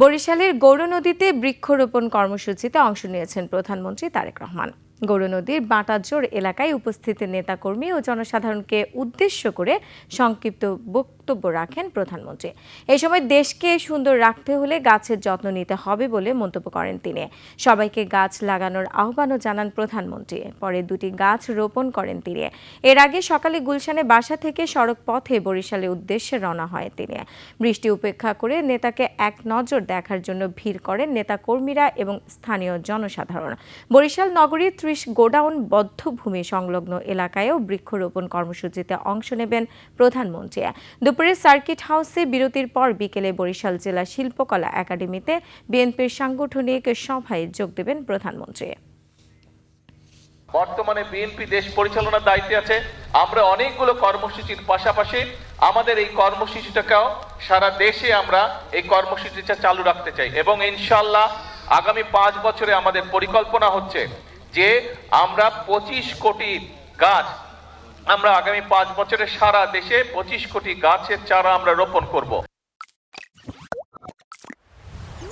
বরিশালের গৌরনদীতে বৃক্ষরোপণ কর্মসূচিতে অংশ নিয়েছেন প্রধানমন্ত্রী তারেক রহমান। গৌরনদীর বাটাজোর এলাকায় উপস্থিত নেতাকর্মী ও জনসাধারণকে উদ্দেশ্য করে সংক্ষিপ্ত বক্তব্য রাখেন প্রধানমন্ত্রী। এই সময় দেশকে সুন্দর রাখতে হলে গাছের যত্ন নিতে হবে বলে মন্তব্য করেন তিনি। সবাইকে গাছ লাগানোর আহ্বানও জানান প্রধানমন্ত্রী। পরে 2টি গাছ রোপণ করেন তিনি। এর আগে সকালে গুলশানে বাসা থেকে সড়ক পথে বরিশালের উদ্দেশ্যে রওনা হয় তিনি। বৃষ্টি উপেক্ষা করে নেতাকে এক নজর দেখার জন্য ভিড় করেন নেতাকর্মীরা এবং স্থানীয় জনসাধারণ। বরিশাল নগরীর 30 গোডাউন বদ্ধভূমি সংলগ্ন এলাকায়ও বৃক্ষরোপণ কর্মসূচিতে অংশ নেবেন প্রধানমন্ত্রী। দুপুরে সার্কিট হাউসে বিরতির পর বিকেলে বরিশাল জেলা শিল্পকলা একাডেমিতে বিএনপির সাংগঠনিক সভায় যোগ দেবেন প্রধানমন্ত্রী। বর্তমানে বিএনপি দেশ পরিচালনার দায়িত্বে আছে। আমরা অনেকগুলো কর্মসূচির পাশাপাশি আমাদের এই কর্মসূচিটাকেও সারা দেশে আমরা এই কর্মসূচিটা চালু রাখতে চাই এবং ইনশাআল্লাহ আগামী 5 বছরে আমাদের পরিকল্পনা হচ্ছে যে আমরা 25 কোটি গাছ আমরা আগামী 5 বছরে সারা দেশে 25 কোটি গাছের চারা আমরা রোপণ করব।